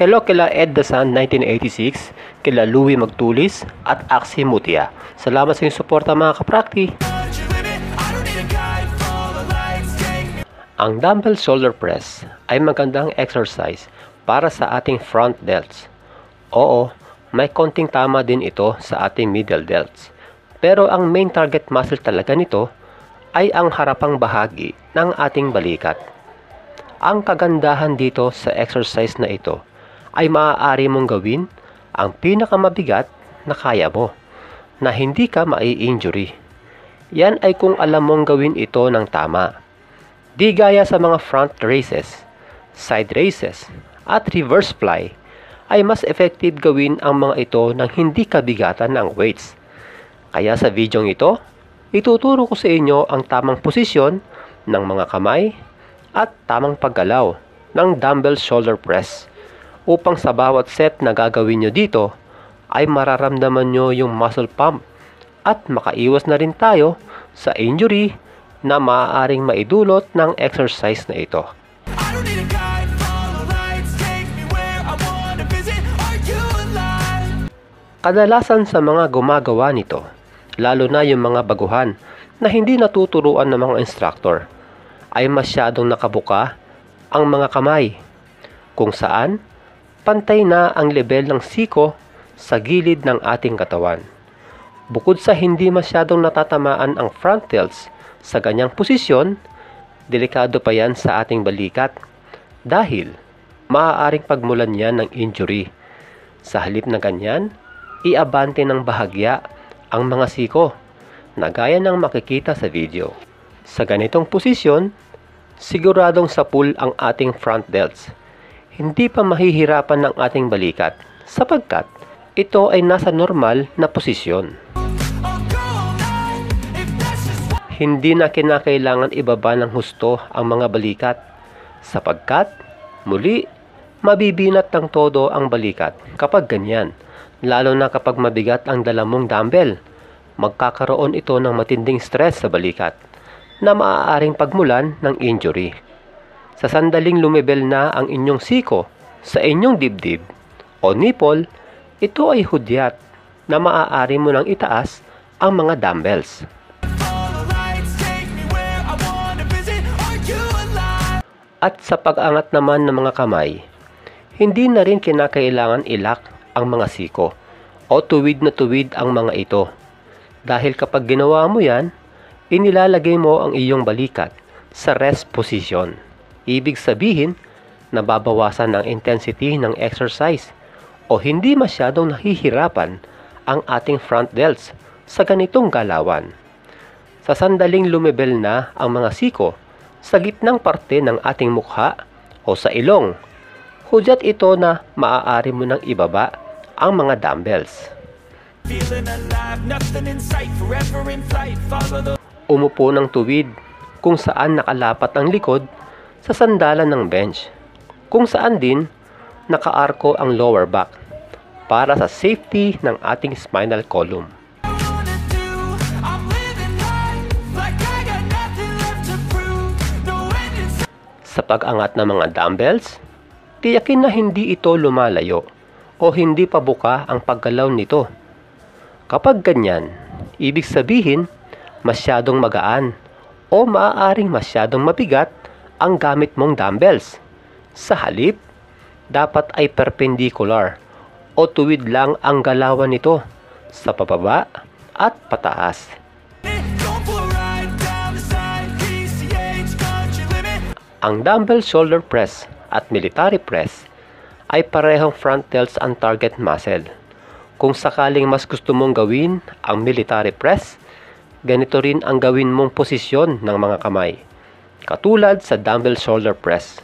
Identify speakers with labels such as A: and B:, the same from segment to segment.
A: Hello kila Ed Dasan 1986, kila Louie Magtulis at Axie Mutia. Salamat sa inyong suporta mga kaprakti. Ang dumbbell shoulder press ay magandang exercise para sa ating front delts. Oo, may konting tama din ito sa ating middle delts. Pero ang main target muscle talaga nito ay ang harapang bahagi ng ating balikat. Ang kagandahan dito sa exercise na ito ay maaari mong gawin ang pinakamabigat na kaya mo na hindi ka mai-injury. Yan ay kung alam mong gawin ito ng tama. Di gaya sa mga front raises, side raises, at reverse fly ay mas effective gawin ang mga ito ng hindi kabigatan ng weights. Kaya sa video ito, ituturo ko sa inyo ang tamang posisyon ng mga kamay at tamang paggalaw ng dumbbell shoulder press upang sa bawat set na gagawin nyo dito ay mararamdaman nyo yung muscle pump at makaiwas na rin tayo sa injury na maaaring maidulot ng exercise na ito. Kadalasan sa mga gumagawa nito, lalo na yung mga baguhan na hindi natuturuan ng mga instructor, ay masyadong nakabuka ang mga kamay, kung saan pantay na ang level ng siko sa gilid ng ating katawan. Bukod sa hindi masyadong natatamaan ang front delts sa ganyang posisyon, delikado pa yan sa ating balikat dahil maaaring pagmulan yan ng injury. Sa halip na ganyan, iabante ng bahagya ang mga siko na gaya ng makikita sa video. Sa ganitong posisyon, siguradong sa pull ang ating front delts. Hindi pa mahihirapan ng ating balikat sapagkat ito ay nasa normal na posisyon. Hindi na kinakailangan ibaba ng husto ang mga balikat sapagkat muli mabibinat ng todo ang balikat kapag ganyan, lalo na kapag mabigat ang dala mong dumbbell. Magkakaroon ito ng matinding stress sa balikat na maaaring pagmulan ng injury. Sa sandaling lumibel na ang inyong siko sa inyong dibdib o nipple, ito ay hudyat na maaari mo nang itaas ang mga dumbbells. At sa pag-angat naman ng mga kamay, hindi na rin kinakailangan ilak ang mga siko o tuwid na tuwid ang mga ito. Dahil kapag ginawa mo yan, inilalagay mo ang iyong balikat sa rest position. Ibig sabihin, nababawasan ang intensity ng exercise o hindi masyadong nahihirapan ang ating front delts sa ganitong galawan. Sa sandaling lumibel na ang mga siko sa gitnang parte ng ating mukha o sa ilong, hudyat ito na maaari mo nang ibaba ang mga dumbbells. Umupo ng tuwid kung saan nakalapat ang likod sa sandalan ng bench, kung saan din nakaarko ang lower back para sa safety ng ating spinal column. Sa pag-angat ng mga dumbbells, tiyakin na hindi ito lumalayo o hindi pa buka ang paggalaw nito. Kapag ganyan, ibig sabihin masyadong magaan o maaaring masyadong mabigat ang gamit mong dumbbells. Sa halip, dapat ay perpendicular o tuwid lang ang galawan nito sa pababa at pataas. Ang dumbbell shoulder press at military press ay parehong front delts ang target muscle. Kung sakaling mas gusto mong gawin ang military press, ganito rin ang gawin mong posisyon ng mga kamay. Katulad sa dumbbell shoulder press,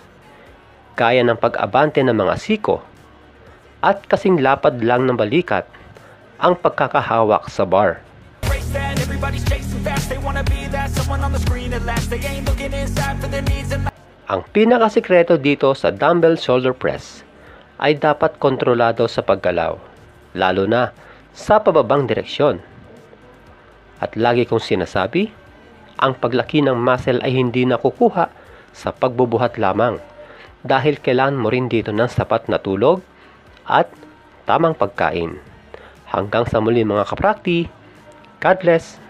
A: gaya ng pag-abante ng mga siko at kasing lapad lang ng balikat ang pagkakahawak sa bar. Ang pinakasikreto dito sa dumbbell shoulder press ay dapat kontrolado sa paggalaw, lalo na sa pababang direksyon. At lagi kong sinasabi, ang paglaki ng muscle ay hindi nakukuha sa pagbubuhat lamang. dahil kailangan mo rin dito ng sapat na tulog at tamang pagkain. Hanggang sa muli mga kaprakti, God bless!